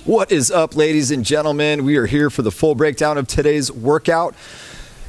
What is up, ladies and gentlemen? We are here for the full breakdown of today's workout.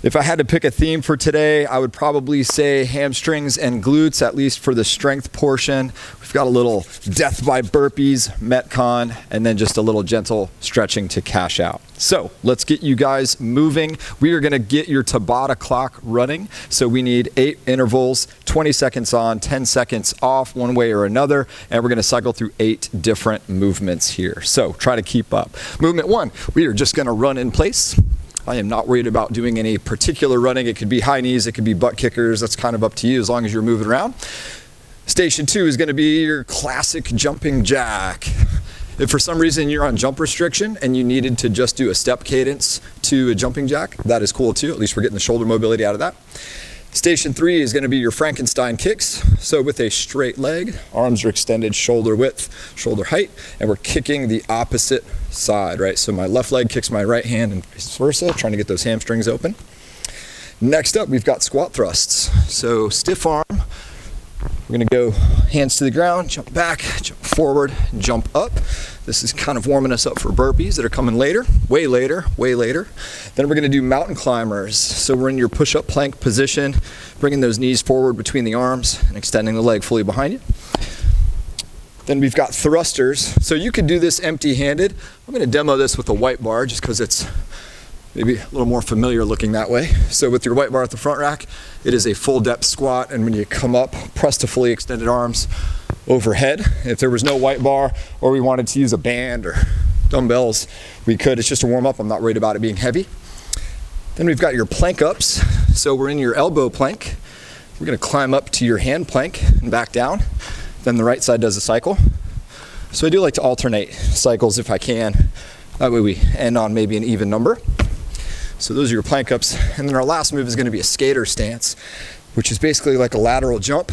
If I had to pick a theme for today, I would probably say hamstrings and glutes, at least for the strength portion. We've got a little death by burpees, Metcon, and then just a little gentle stretching to cash out. So let's get you guys moving. We are gonna get your Tabata clock running. So we need 8 intervals, 20 seconds on, 10 seconds off, one way or another. And we're gonna cycle through 8 different movements here. So try to keep up. Movement 1, we are just gonna run in place. I am not worried about doing any particular running. It could be high knees, it could be butt kickers. That's kind of up to you as long as you're moving around. Station 2 is gonna be your classic jumping jack. If for some reason you're on jump restriction and you needed to just do a step cadence to a jumping jack, that is cool too. At least we're getting the shoulder mobility out of that. Station 3 is gonna be your Frankenstein kicks. So with a straight leg, arms are extended shoulder width, shoulder height, and we're kicking the opposite side, right? So my left leg kicks my right hand and vice versa, trying to get those hamstrings open. Next up, we've got squat thrusts. So stiff arm, we're gonna go hands to the ground, jump back, jump forward, jump up. This is kind of warming us up for burpees that are coming later, way later, way later. Then we're gonna do mountain climbers. So we're in your push-up plank position, bringing those knees forward between the arms and extending the leg fully behind you. Then we've got thrusters. So you could do this empty-handed. I'm gonna demo this with a white bar just because it's maybe a little more familiar looking that way. So with your white bar at the front rack, it is a full depth squat, and when you come up, press to fully extended arms overhead. If there was no white bar or we wanted to use a band or dumbbells, we could. It's just a warm up. I'm not worried about it being heavy. Then we've got your plank ups. So we're in your elbow plank. We're gonna climb up to your hand plank and back down. Then the right side does a cycle. So I do like to alternate cycles if I can. That way we end on maybe an even number. So those are your plank ups. And then our last move is gonna be a skater stance, which is basically like a lateral jump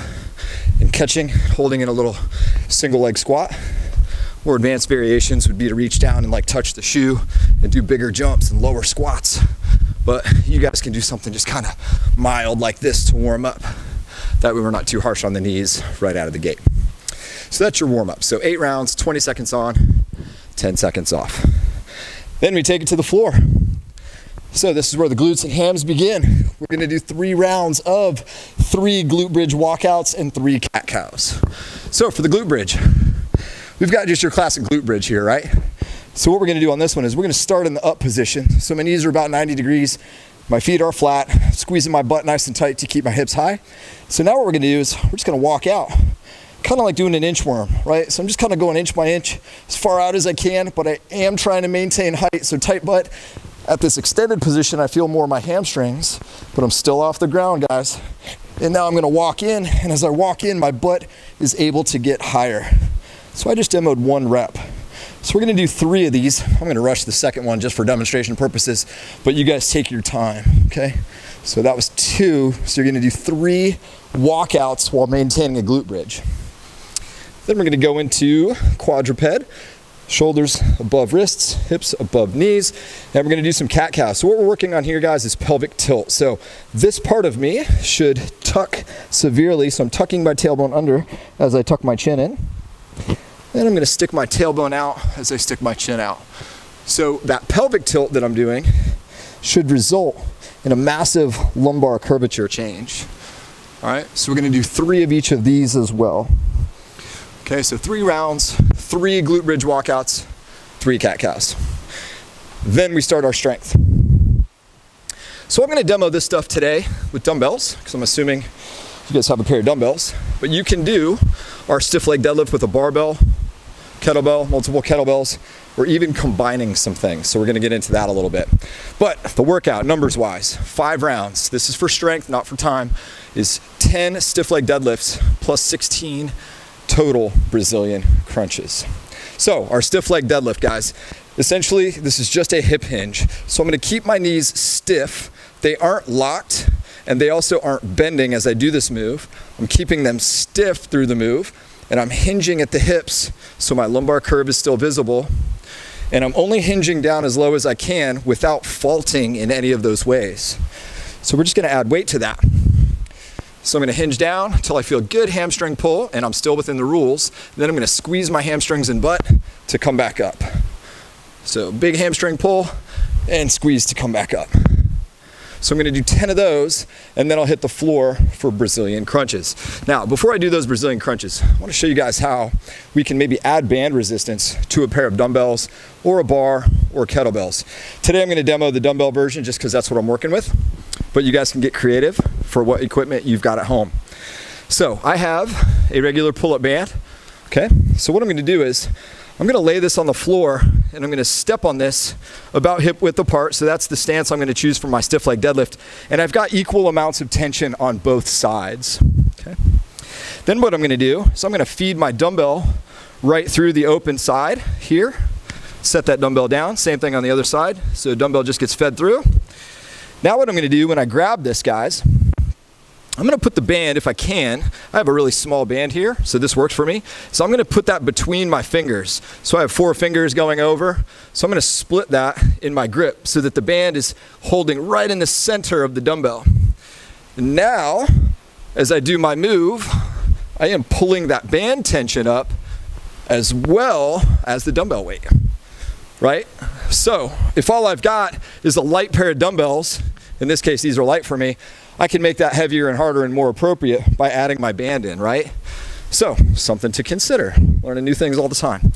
and catching, holding in a little single leg squat. More advanced variations would be to reach down and like touch the shoe and do bigger jumps and lower squats. But you guys can do something just kind of mild like this to warm up. That way we're not too harsh on the knees right out of the gate. So that's your warm up. So 8 rounds, 20 seconds on, 10 seconds off. Then we take it to the floor. So this is where the glutes and hams begin. We're gonna do 3 rounds of 3 glute bridge walkouts and 3 cat cows. So for the glute bridge, we've got just your classic glute bridge here, right? So what we're gonna do on this one is we're gonna start in the up position. So my knees are about 90 degrees, my feet are flat, squeezing my butt nice and tight to keep my hips high. So now what we're gonna do is we're just gonna walk out, kind of like doing an inchworm, right? So I'm just kind of going inch by inch, as far out as I can, but I am trying to maintain height, so tight butt. At this extended position, I feel more of my hamstrings, but I'm still off the ground, guys. And now I'm gonna walk in, and as I walk in, my butt is able to get higher. So I just demoed 1 rep. So we're gonna do 3 of these. I'm gonna rush the second one just for demonstration purposes, but you guys take your time, okay? So that was 2, so you're gonna do 3 walkouts while maintaining a glute bridge. Then we're gonna go into quadruped. Shoulders above wrists, hips above knees, and we're gonna do some cat cows. So what we're working on here, guys, is pelvic tilt. So this part of me should tuck severely, so I'm tucking my tailbone under as I tuck my chin in. Then I'm gonna stick my tailbone out as I stick my chin out. So that pelvic tilt that I'm doing should result in a massive lumbar curvature change. All right, so we're gonna do 3 of each of these as well. Okay, so 3 rounds, 3 glute bridge walkouts, 3 cat cows. Then we start our strength. So I'm gonna demo this stuff today with dumbbells, because I'm assuming you guys have a pair of dumbbells, but you can do our stiff leg deadlift with a barbell, kettlebell, multiple kettlebells, or even combining some things. So we're gonna get into that a little bit. But the workout, numbers wise, 5 rounds, this is for strength, not for time, is 10 stiff leg deadlifts plus 16 total Brazilian crunches. So our stiff leg deadlift, guys, essentially this is just a hip hinge. So I'm gonna keep my knees stiff. They aren't locked and they also aren't bending as I do this move. I'm keeping them stiff through the move and I'm hinging at the hips so my lumbar curve is still visible. And I'm only hinging down as low as I can without faulting in any of those ways. So we're just gonna add weight to that. So I'm gonna hinge down until I feel good hamstring pull and I'm still within the rules. Then I'm gonna squeeze my hamstrings and butt to come back up. So big hamstring pull and squeeze to come back up. So I'm gonna do 10 of those, and then I'll hit the floor for Brazilian crunches. Now, before I do those Brazilian crunches, I wanna show you guys how we can maybe add band resistance to a pair of dumbbells or a bar or kettlebells. Today I'm gonna demo the dumbbell version just because that's what I'm working with, but you guys can get creative for what equipment you've got at home. So I have a regular pull-up band, okay? So what I'm gonna do is, I'm gonna lay this on the floor and I'm gonna step on this about hip width apart. So that's the stance I'm gonna choose for my stiff leg deadlift. And I've got equal amounts of tension on both sides, okay? Then what I'm gonna do is I'm gonna feed my dumbbell right through the open side here. Set that dumbbell down, same thing on the other side. So the dumbbell just gets fed through. Now what I'm gonna do when I grab this, guys, I'm gonna put the band, if I can, I have a really small band here, so this works for me. So I'm gonna put that between my fingers. So I have 4 fingers going over. So I'm gonna split that in my grip so that the band is holding right in the center of the dumbbell. And now, as I do my move, I am pulling that band tension up as well as the dumbbell weight, right? So if all I've got is a light pair of dumbbells, in this case, these are light for me, I can make that heavier and harder and more appropriate by adding my band in, right? So, something to consider. Learning new things all the time.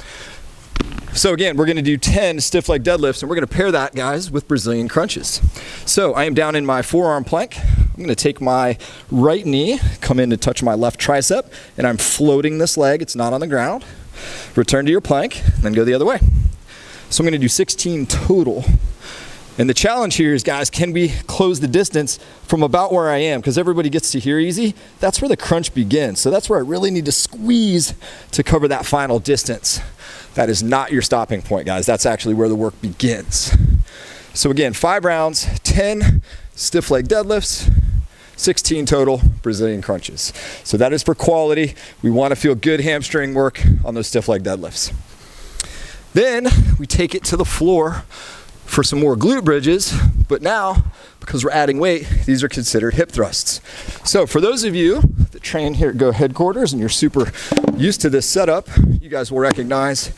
So again, we're gonna do 10 stiff leg deadlifts, and we're gonna pair that, guys, with Brazilian crunches. So I am down in my forearm plank. I'm gonna take my right knee, come in to touch my left tricep, and I'm floating this leg, it's not on the ground. Return to your plank, then go the other way. So I'm gonna do 16 total. And the challenge here is, guys, can we close the distance from about where I am? Because everybody gets to here easy. That's where the crunch begins. So that's where I really need to squeeze to cover that final distance. That is not your stopping point, guys. That's actually where the work begins. So again, 5 rounds, 10 stiff leg deadlifts, 16 total Brazilian crunches. So that is for quality. We want to feel good hamstring work on those stiff leg deadlifts. Then we take it to the floor for some more glute bridges, but now, because we're adding weight, these are considered hip thrusts. So for those of you that train here at Go Headquarters and you're super used to this setup, you guys will recognize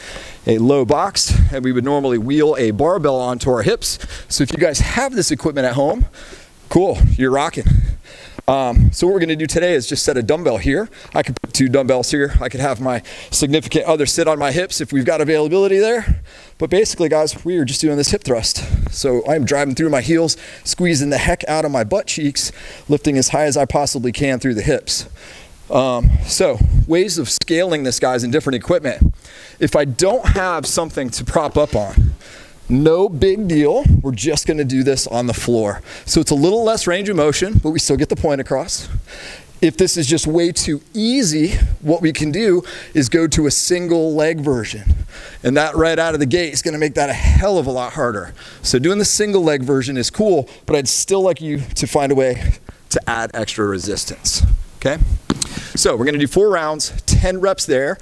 a low box, and we would normally wheel a barbell onto our hips. So if you guys have this equipment at home, cool, you're rocking. So what we're gonna do today is just set a dumbbell here. I could put 2 dumbbells here. I could have my significant other sit on my hips if we've got availability there. But basically, guys, we are just doing this hip thrust. So I'm driving through my heels, squeezing the heck out of my butt cheeks, lifting as high as I possibly can through the hips. So ways of scaling this, guys, in different equipment. If I don't have something to prop up on, no big deal. We're just gonna do this on the floor. So it's a little less range of motion, but we still get the point across. If this is just way too easy, what we can do is go to a single leg version. And that right out of the gate is gonna make that a hell of a lot harder. So doing the single leg version is cool, but I'd still like you to find a way to add extra resistance, okay? So we're gonna do 4 rounds, 10 reps there.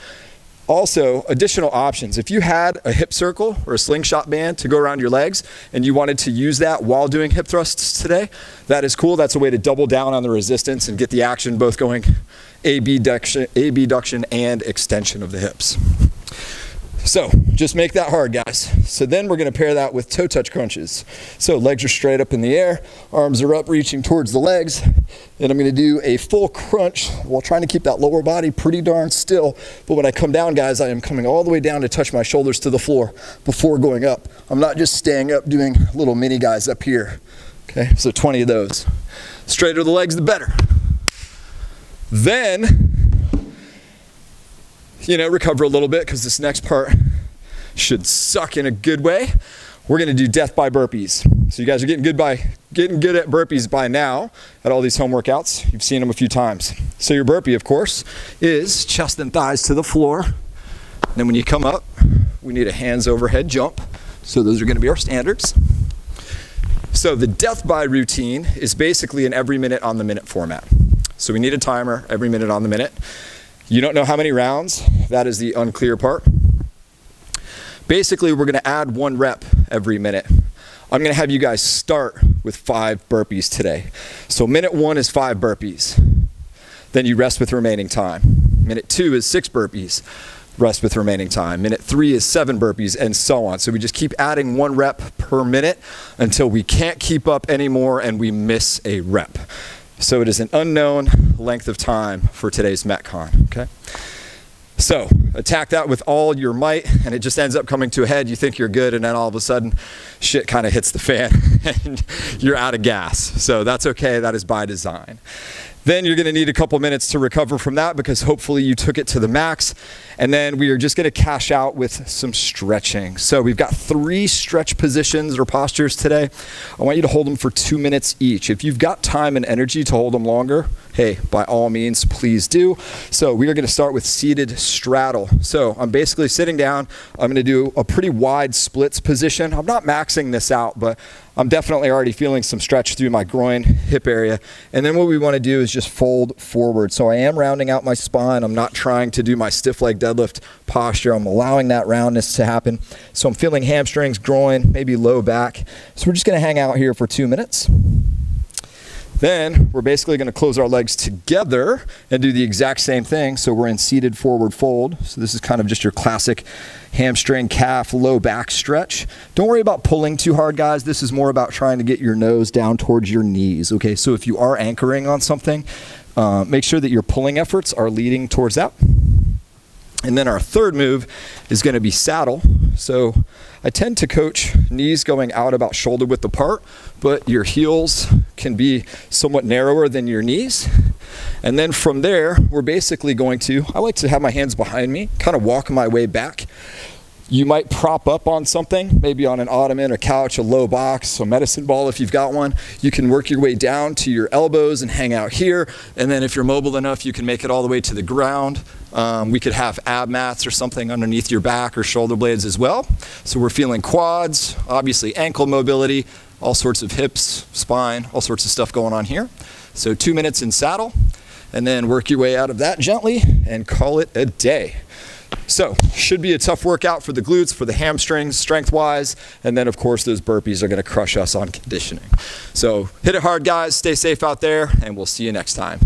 Also, additional options. If you had a hip circle or a slingshot band to go around your legs and you wanted to use that while doing hip thrusts today, that is cool. That's a way to double down on the resistance and get the action both going abduction and extension of the hips. So just make that hard, guys. So then we're gonna pair that with toe touch crunches. So legs are straight up in the air, arms are up reaching towards the legs, and I'm gonna do a full crunch while trying to keep that lower body pretty darn still. But when I come down, guys, I am coming all the way down to touch my shoulders to the floor before going up. I'm not just staying up doing little mini guys up here. Okay, so 20 of those. Straighter the legs, the better. Then, you know, recover a little bit because this next part should suck in a good way. We're gonna do death by burpees. So you guys are getting good at burpees by now at all these home workouts. You've seen them a few times. So your burpee, of course, is chest and thighs to the floor. And then when you come up, we need a hands overhead jump. So those are gonna be our standards. So the death by routine is basically an every minute on the minute format. So we need a timer every minute on the minute. You don't know how many rounds, that is the unclear part. Basically, we're gonna add 1 rep every minute. I'm gonna have you guys start with 5 burpees today. So minute 1 is 5 burpees. Then you rest with remaining time. Minute 2 is 6 burpees. rest with remaining time. Minute 3 is 7 burpees, and so on. So we just keep adding 1 rep per minute until we can't keep up anymore and we miss a rep. So it is an unknown length of time for today's Metcon, okay? So attack that with all your might, and it just ends up coming to a head. You think you're good, and then all of a sudden, shit kind of hits the fan, and you're out of gas. So that's okay. That is by design. Then you're going to need a couple minutes to recover from that because hopefully you took it to the max. And then we are just going to cash out with some stretching. So we've got 3 stretch positions or postures today. I want you to hold them for 2 minutes each. If you've got time and energy to hold them longer, hey, by all means, please do. So we are going to start with seated straddle. So I'm basically sitting down. I'm going to do a pretty wide splits position. I'm not maxing this out, but I'm definitely already feeling some stretch through my groin, hip area. And then what we want to do is just fold forward. So I am rounding out my spine. I'm not trying to do my stiff leg deadlift posture. I'm allowing that roundness to happen. So I'm feeling hamstrings, groin, maybe low back. So we're just going to hang out here for 2 minutes. Then we're basically going to close our legs together and do the exact same thing. So we're in seated forward fold. So this is kind of just your classic hamstring, calf, low back stretch. Don't worry about pulling too hard, guys. This is more about trying to get your nose down towards your knees. Okay, so if you are anchoring on something, make sure that your pulling efforts are leading towards that. And then our third move is going to be saddle. So I tend to coach knees going out about shoulder width apart, but your heels can be somewhat narrower than your knees. And then from there, we're basically going to, I like to have my hands behind me, kind of walk my way back. You might prop up on something, maybe on an ottoman, a couch, a low box, a medicine ball if you've got one. You can work your way down to your elbows and hang out here. And then if you're mobile enough, you can make it all the way to the ground. We could have ab mats or something underneath your back or shoulder blades as well. So we're feeling quads, obviously ankle mobility, all sorts of hips, spine, all sorts of stuff going on here. So 2 minutes in saddle, and then work your way out of that gently and call it a day. So should be a tough workout for the glutes, for the hamstrings, strength-wise, and then of course those burpees are going to crush us on conditioning. So hit it hard, guys, stay safe out there, and we'll see you next time.